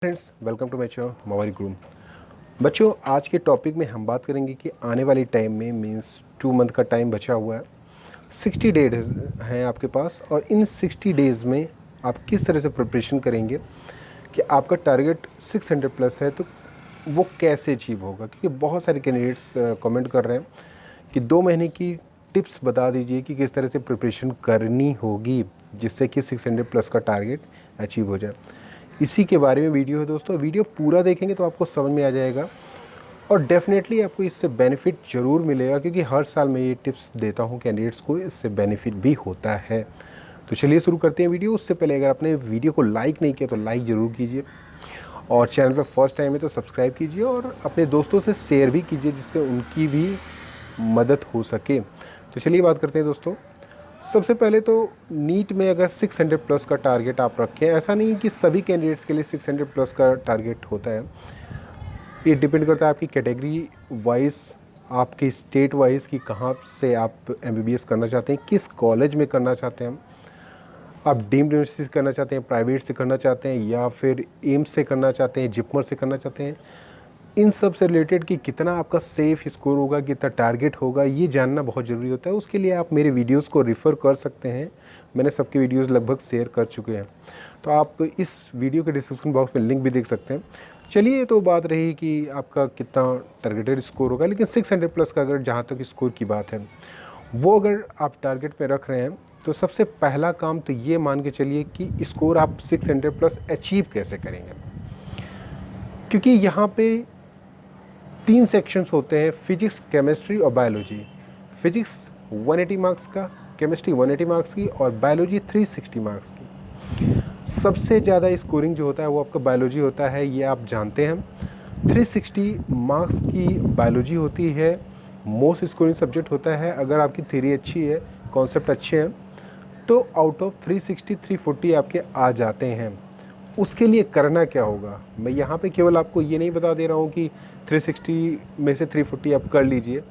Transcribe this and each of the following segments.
Friends, welcome to my channel mobile groom. बच्चों, आज के टॉपिक में हम बात करेंगे कि आने वाली टाइम में मींस 2 मंथ का टाइम बचा हुआ है। 60 डेज हैं आपके पास और इन 60 डेज़ में आप किस तरह से प्रिपरेशन करेंगे कि आपका टारगेट 600 प्लस है तो वो कैसे अचीव होगा। क्योंकि बहुत सारे कैंडिडेट्स कमेंट कर रहे हैं कि 2 महीने की टिप्स बता दीजिए कि किस तरह से प्रिपरेशन करनी होगी जिससे कि 600 प्लस का टारगेट अचीव हो जाए। इसी के बारे में वीडियो है दोस्तों। वीडियो पूरा देखेंगे तो आपको समझ में आ जाएगा और डेफिनेटली आपको इससे बेनिफिट ज़रूर मिलेगा, क्योंकि हर साल मैं ये टिप्स देता हूँ कैंडिडेट्स को, इससे बेनिफिट भी होता है। तो चलिए शुरू करते हैं वीडियो। उससे पहले अगर आपने वीडियो को लाइक नहीं किया तो लाइक ज़रूर कीजिए और चैनल पर फर्स्ट टाइम है तो सब्सक्राइब कीजिए और अपने दोस्तों से शेयर भी कीजिए जिससे उनकी भी मदद हो सके। तो चलिए बात करते हैं दोस्तों। सबसे पहले तो नीट में अगर 600 प्लस का टारगेट आप रखें, ऐसा नहीं कि सभी कैंडिडेट्स के लिए 600 प्लस का टारगेट होता है। ये डिपेंड करता है आपकी कैटेगरी वाइज, आपकी स्टेट वाइज कि कहाँ से आप एमबीबीएस करना चाहते हैं, किस कॉलेज में करना चाहते हैं। आप डीम्ड यूनिवर्सिटी से करना चाहते हैं, प्राइवेट से करना चाहते हैं या फिर एम्स से करना चाहते हैं, जिपमर से करना चाहते हैं। इन सब से रिलेटेड कि कितना आपका सेफ स्कोर होगा, कितना टारगेट होगा, ये जानना बहुत ज़रूरी होता है। उसके लिए आप मेरे वीडियोस को रेफ़र कर सकते हैं। मैंने सबके वीडियोस लगभग शेयर कर चुके हैं, तो आप इस वीडियो के डिस्क्रिप्शन बॉक्स में लिंक भी देख सकते हैं। चलिए, तो बात रही कि आपका कितना टारगेटेड स्कोर होगा, लेकिन 600 प्लस का अगर जहाँ तक स्कोर की बात है वो अगर आप टारगेट पे रख रहे हैं तो सबसे पहला काम तो ये मान के चलिए कि स्कोर आप 600 प्लस अचीव कैसे करेंगे। क्योंकि यहाँ पे 3 सेक्शंस होते हैं, फिजिक्स, केमिस्ट्री और बायोलॉजी। फिजिक्स 180 मार्क्स का, केमिस्ट्री 180 मार्क्स की और बायोलॉजी 360 मार्क्स की। सबसे ज़्यादा स्कोरिंग जो होता है वो आपका बायोलॉजी होता है, ये आप जानते हैं। 360 मार्क्स की बायोलॉजी होती है, मोस्ट स्कोरिंग सब्जेक्ट होता है। अगर आपकी थ्योरी अच्छी है, कॉन्सेप्ट अच्छे हैं तो आउट ऑफ 360 340 आपके आ जाते हैं। उसके लिए करना क्या होगा, मैं यहाँ पे केवल आपको ये नहीं बता दे रहा हूँ कि 360 में से 340 आप कर लीजिए।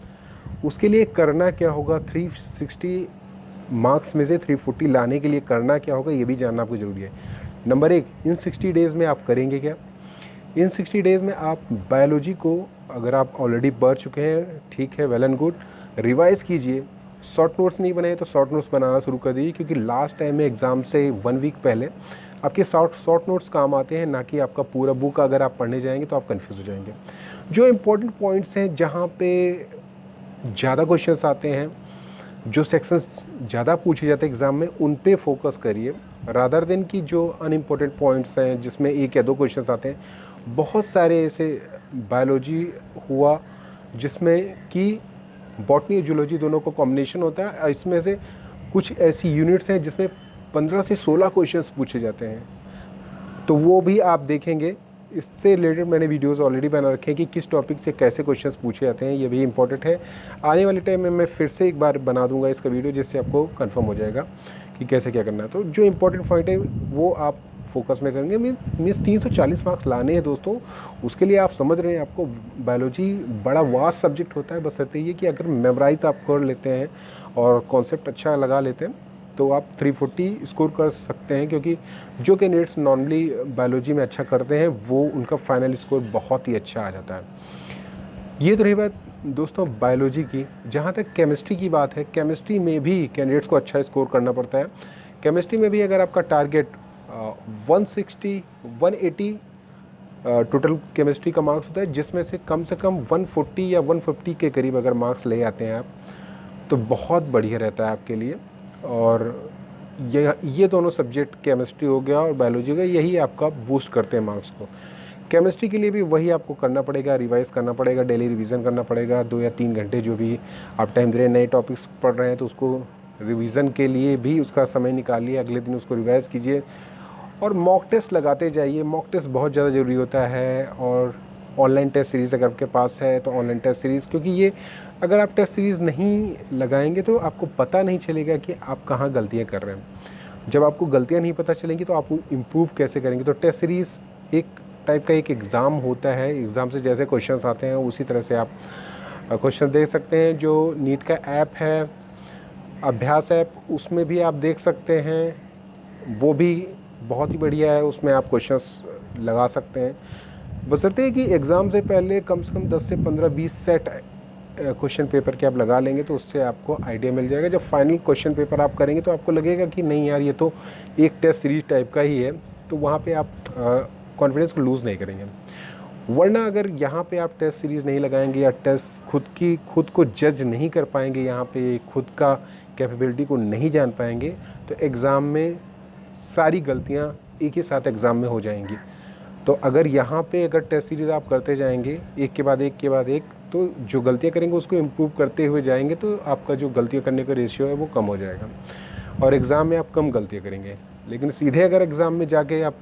उसके लिए करना क्या होगा, 360 मार्क्स में से 340 लाने के लिए करना क्या होगा, ये भी जानना आपको ज़रूरी है। नंबर 1, इन 60 डेज़ में आप करेंगे क्या। इन 60 डेज़ में आप बायोलॉजी को, अगर आप ऑलरेडी पढ़ चुके हैं ठीक है, वेल एंड गुड, रिवाइज़ कीजिए। शॉर्ट नोट्स नहीं बनाए तो शॉर्ट नोट्स बनाना शुरू कर दीजिए, क्योंकि लास्ट टाइम में एग्ज़ाम से 1 वीक पहले आपके शॉर्ट नोट्स काम आते हैं, ना कि आपका पूरा बुक अगर आप पढ़ने जाएंगे तो आप कंफ्यूज हो जाएंगे। जो इम्पोर्टेंट पॉइंट्स हैं, जहाँ पे ज़्यादा क्वेश्चंस आते हैं, जो सेक्शंस ज़्यादा पूछे जाते हैं एग्ज़ाम में, उन पे फोकस करिए रादर देन कि जो अनइम्पोर्टेंट पॉइंट्स हैं जिसमें 1 या 2 क्वेश्चंस आते हैं। बहुत सारे ऐसे बायोलॉजी हुआ जिसमें कि बॉटनी और जूलॉजी दोनों का कॉम्बिनेशन होता है। इसमें से कुछ ऐसी यूनिट्स हैं जिसमें 15 से 16 क्वेश्चंस पूछे जाते हैं, तो वो भी आप देखेंगे। इससे रिलेटेड मैंने वीडियोस ऑलरेडी बना रखे हैं कि किस टॉपिक से कैसे क्वेश्चंस पूछे जाते हैं, ये भी इंपॉर्टेंट है। आने वाले टाइम में मैं फिर से एक बार बना दूंगा इसका वीडियो, जिससे आपको कंफर्म हो जाएगा कि कैसे क्या करना है। तो जो इंपॉर्टेंट पॉइंट है वो आप फोकस में करेंगे। मीन्स 340 मार्क्स लाने हैं दोस्तों। उसके लिए आप समझ रहे हैं, आपको बायोलॉजी बड़ा वास्ट सब्जेक्ट होता है। बस ये कि अगर मेमोराइज आप कर लेते हैं और कॉन्सेप्ट अच्छा लगा लेते हैं तो आप 340 स्कोर कर सकते हैं। क्योंकि जो कैंडिडेट्स नॉर्मली बायोलॉजी में अच्छा करते हैं वो उनका फाइनल स्कोर बहुत ही अच्छा आ जाता है। ये तो रही बात दोस्तों बायोलॉजी की। जहाँ तक केमिस्ट्री की बात है, केमिस्ट्री में भी कैंडिडेट्स को अच्छा स्कोर करना पड़ता है। केमिस्ट्री में भी अगर आपका टारगेट 160 180 टोटल केमिस्ट्री का मार्क्स होता है, जिसमें से कम 140 या 150 के करीब अगर मार्क्स ले आते हैं आप, तो बहुत बढ़िया रहता है आपके लिए। और ये दोनों सब्जेक्ट, केमिस्ट्री हो गया और बायोलॉजी हो गया, यही आपका बूस्ट करते हैं मार्क्स को। केमिस्ट्री के लिए भी वही आपको करना पड़ेगा, रिवाइज़ करना पड़ेगा, डेली रिवीजन करना पड़ेगा। 2 या 3 घंटे जो भी आप टाइम दे रहे हैं, नए टॉपिक्स पढ़ रहे हैं तो उसको रिवीजन के लिए भी उसका समय निकालिए, अगले दिन उसको रिवाइज़ कीजिए और मॉक टेस्ट लगाते जाइए। मॉक टेस्ट बहुत ज़्यादा ज़रूरी होता है। और ऑनलाइन टेस्ट सीरीज़ अगर आपके पास है तो ऑनलाइन टेस्ट सीरीज़, क्योंकि ये अगर आप टेस्ट सीरीज़ नहीं लगाएंगे तो आपको पता नहीं चलेगा कि आप कहाँ गलतियाँ कर रहे हैं। जब आपको गलतियाँ नहीं पता चलेंगी तो आप इम्प्रूव कैसे करेंगे। तो टेस्ट सीरीज़ एक टाइप का एक एग्ज़ाम होता है। एग्ज़ाम से जैसे क्वेश्चंस आते हैं उसी तरह से आप क्वेश्चन देख सकते हैं। जो नीट का ऐप है, अभ्यास ऐप, उसमें भी आप देख सकते हैं, वो भी बहुत ही बढ़िया है। उसमें आप क्वेश्चंस लगा सकते हैं, बशर्ते कि एग्ज़ाम से पहले कम से कम 10 से 15-20 सेट क्वेश्चन पेपर के आप लगा लेंगे तो उससे आपको आइडिया मिल जाएगा। जब फाइनल क्वेश्चन पेपर आप करेंगे तो आपको लगेगा कि नहीं यार ये तो एक टेस्ट सीरीज टाइप का ही है, तो वहाँ पे आप कॉन्फिडेंस को लूज़ नहीं करेंगे। वरना अगर यहाँ पे आप टेस्ट सीरीज़ नहीं लगाएंगे या टेस्ट खुद को जज नहीं कर पाएंगे, यहाँ पे खुद का कैपेबिलिटी को नहीं जान पाएंगे, तो एग्ज़ाम में सारी गलतियाँ एक ही साथ एग्ज़ाम में हो जाएंगी। तो अगर यहाँ पे अगर टेस्ट सीरीज़ आप करते जाएंगे एक के बाद एक, तो जो गलतियाँ करेंगे उसको इम्प्रूव करते हुए जाएंगे, तो आपका जो गलतियाँ करने का रेशियो है वो कम हो जाएगा और एग्ज़ाम में आप कम गलतियाँ करेंगे। लेकिन सीधे अगर एग्ज़ाम में जाके आप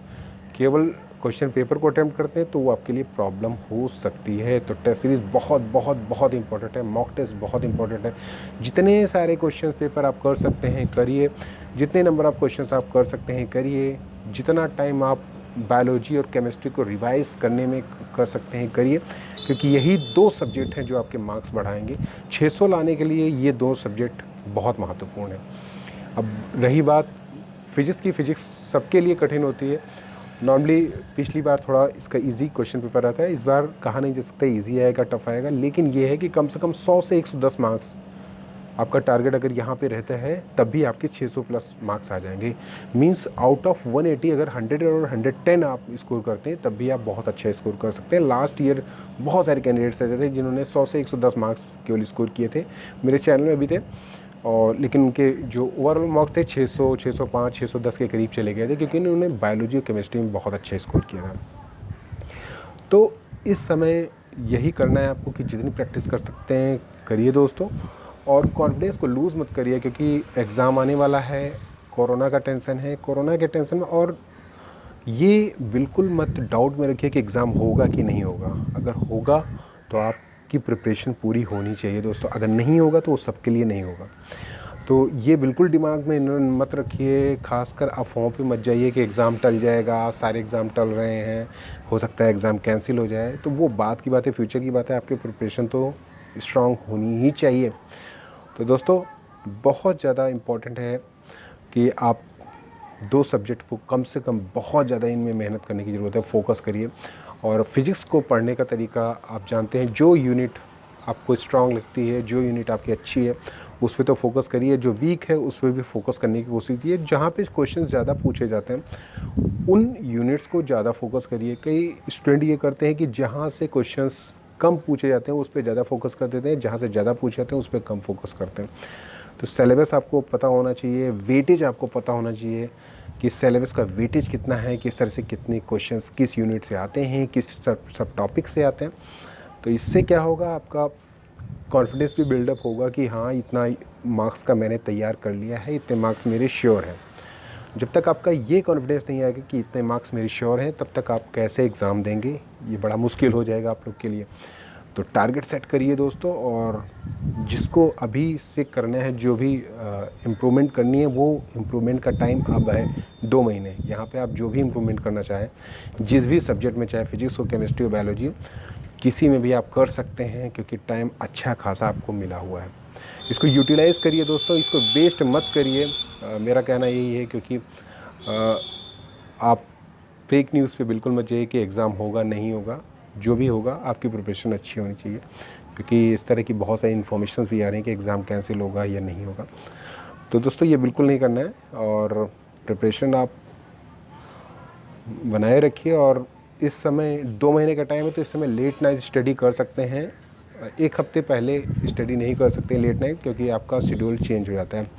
केवल क्वेश्चन पेपर को अटैम्प्ट करते हैं तो वो आपके लिए प्रॉब्लम हो सकती है। तो टेस्ट सीरीज़ बहुत बहुत बहुत इंपॉर्टेंट है, मॉक टेस्ट बहुत इंपॉर्टेंट है। जितने सारे क्वेश्चन पेपर आप कर सकते हैं करिए, जितने नंबर ऑफ क्वेश्चन आप कर सकते हैं करिए, जितना टाइम आप बायोलॉजी और केमिस्ट्री को रिवाइज करने में कर सकते हैं करिए, क्योंकि यही 2 सब्जेक्ट हैं जो आपके मार्क्स बढ़ाएंगे। 600 लाने के लिए ये 2 सब्जेक्ट बहुत महत्वपूर्ण है। अब रही बात फिजिक्स की, फिजिक्स सबके लिए कठिन होती है। नॉर्मली पिछली बार थोड़ा इसका इजी क्वेश्चन पेपर आता है, इस बार कहा नहीं जा सकता इजी आएगा टफ आएगा, लेकिन ये है कि कम से कम 100 से 110 मार्क्स आपका टारगेट अगर यहाँ पे रहता है तब भी आपके 600 प्लस मार्क्स आ जाएंगे। मींस आउट ऑफ 180 अगर 100 और 110 आप स्कोर करते हैं तब भी आप बहुत अच्छा स्कोर कर सकते हैं। लास्ट ईयर बहुत सारे कैंडिडेट्स ऐसे थे जिन्होंने 100 से 110 मार्क्स केवल स्कोर किए थे, मेरे चैनल में भी थे, और लेकिन उनके जो ओवरऑल मार्क्स थे 600, 605, 610 के करीब चले गए थे, क्योंकि उन्होंने बायोलॉजी और केमिस्ट्री में बहुत अच्छा स्कोर किया था। तो इस समय यही करना है आपको कि जितनी प्रैक्टिस कर सकते हैं करिए दोस्तों, और कॉन्फिडेंस को लूज़ मत करिए, क्योंकि एग्ज़ाम आने वाला है, कोरोना का टेंशन है, कोरोना के टेंशन में, और ये बिल्कुल मत डाउट में रखिए कि एग्ज़ाम होगा कि नहीं होगा। अगर होगा तो आपकी प्रिपरेशन पूरी होनी चाहिए दोस्तों, अगर नहीं होगा तो वो सबके लिए नहीं होगा। तो ये बिल्कुल दिमाग में मत रखिए, खासकर अफवाहों पे मत जाइए कि एग्ज़ाम टल जाएगा, सारे एग्ज़ाम टल रहे हैं, हो सकता है एग्ज़ाम कैंसिल हो जाए। तो वो बात की बात है, फ्यूचर की बात है, आपकी प्रिपरेशन तो स्ट्रांग होनी ही चाहिए। तो दोस्तों बहुत ज़्यादा इम्पॉर्टेंट है कि आप 2 सब्जेक्ट को कम से कम बहुत ज़्यादा इनमें मेहनत करने की ज़रूरत है, फोकस करिए। और फिज़िक्स को पढ़ने का तरीका आप जानते हैं, जो यूनिट आपको स्ट्रांग लगती है, जो यूनिट आपकी अच्छी है उस पर तो फोकस करिए, जो वीक है उस पर भी फोकस करने की कोशिश कीजिए। जहाँ पे क्वेश्चन ज़्यादा पूछे जाते हैं उन यूनिट्स को ज़्यादा फोकस करिए। कई स्टूडेंट ये करते हैं कि जहाँ से क्वेश्चंस कम पूछे जाते हैं उस पर ज़्यादा फोकस कर देते हैं, जहाँ से ज़्यादा पूछे जाते हैं उस पर कम फोकस करते हैं। तो सिलेबस आपको पता होना चाहिए, वेटेज आपको पता होना चाहिए कि सिलेबस का वेटेज कितना है, किस तरह से कितने क्वेश्चंस किस यूनिट से आते हैं, किस सब टॉपिक से आते हैं। तो इससे क्या होगा, आपका कॉन्फिडेंस भी बिल्डअप होगा कि हाँ इतना मार्क्स का मैंने तैयार कर लिया है, इतने मार्क्स मेरे श्योर हैं। जब तक आपका ये कॉन्फिडेंस नहीं आएगा कि इतने मार्क्स मेरे श्योर हैं, तब तक आप कैसे एग्ज़ाम देंगे, ये बड़ा मुश्किल हो जाएगा आप लोग के लिए। तो टारगेट सेट करिए दोस्तों, और जिसको अभी से करना है, जो भी इम्प्रूवमेंट करनी है, वो इम्प्रूवमेंट का टाइम अब है 2 महीने। यहाँ पे आप जो भी इम्प्रूवमेंट करना चाहें जिस भी सब्जेक्ट में, चाहे फिजिक्स हो, केमिस्ट्री हो, बायोलॉजी हो, किसी में भी आप कर सकते हैं, क्योंकि टाइम अच्छा खासा आपको मिला हुआ है। इसको यूटिलाइज़ करिए दोस्तों, इसको वेस्ट मत करिए। मेरा कहना यही है, क्योंकि आप फेक न्यूज़ पे बिल्कुल मत जाइए कि एग्ज़ाम होगा नहीं होगा। जो भी होगा आपकी प्रिपरेशन अच्छी होनी चाहिए, क्योंकि इस तरह की बहुत सारी इन्फॉर्मेशन भी आ रही हैं कि एग्ज़ाम कैंसिल होगा या नहीं होगा। तो दोस्तों ये बिल्कुल नहीं करना है, और प्रिपरेशन आप बनाए रखिए। और इस समय 2 महीने का टाइम है, तो इस समय लेट नाइट स्टडी कर सकते हैं। 1 हफ्ते पहले स्टडी नहीं कर सकते लेट नाइट, क्योंकि आपका शेड्यूल चेंज हो जाता है।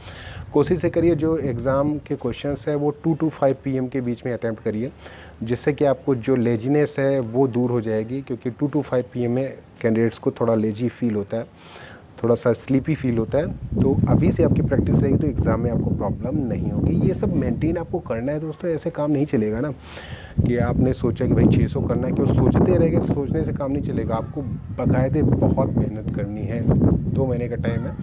कोशिश ये करिए जो एग्ज़ाम के क्वेश्चंस है वो 2 to 5 PM के बीच में अटैम्प्ट करिए, जिससे कि आपको जो लेजीनेस है वो दूर हो जाएगी, क्योंकि 2 to 5 PM में कैंडिडेट्स को थोड़ा लेजी फील होता है, थोड़ा सा स्लीपी फील होता है। तो अभी से आपकी प्रैक्टिस रहेगी तो एग्ज़ाम में आपको प्रॉब्लम नहीं होगी। ये सब मेंटेन आपको करना है दोस्तों, ऐसे काम नहीं चलेगा ना कि आपने सोचा कि भाई 600 करना है, क्यों सोचते रहेंगे, सोचने से काम नहीं चलेगा। आपको बाकायदे बहुत मेहनत करनी है। 2 महीने का टाइम है,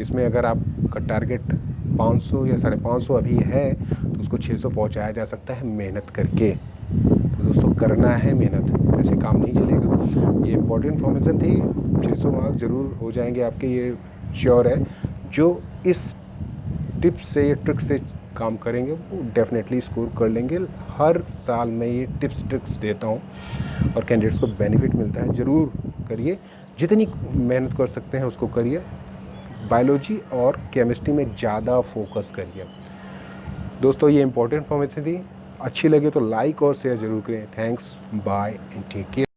इसमें अगर आपका टारगेट 500 या 550 अभी है तो उसको 600 पहुँचाया जा सकता है मेहनत करके। तो दोस्तों करना है मेहनत, ऐसे काम नहीं चलेगा। ये इंपॉर्टेंट इन्फॉर्मेशन थी, 600 मार्क्स ज़रूर हो जाएंगे आपके, ये श्योर है। जो इस टिप्स से, ये ट्रिक से काम करेंगे वो डेफिनेटली स्कोर कर लेंगे। हर साल मैं ये टिप्स ट्रिक्स देता हूँ और कैंडिडेट्स को बेनिफिट मिलता है। ज़रूर करिए, जितनी मेहनत कर सकते हैं उसको करिए। बायोलॉजी और केमिस्ट्री में ज़्यादा फोकस करिए। दोस्तों ये इंपॉर्टेंट इन्फॉर्मेशन थी, अच्छी लगे तो लाइक और शेयर ज़रूर करें। Thanks, bye and take care.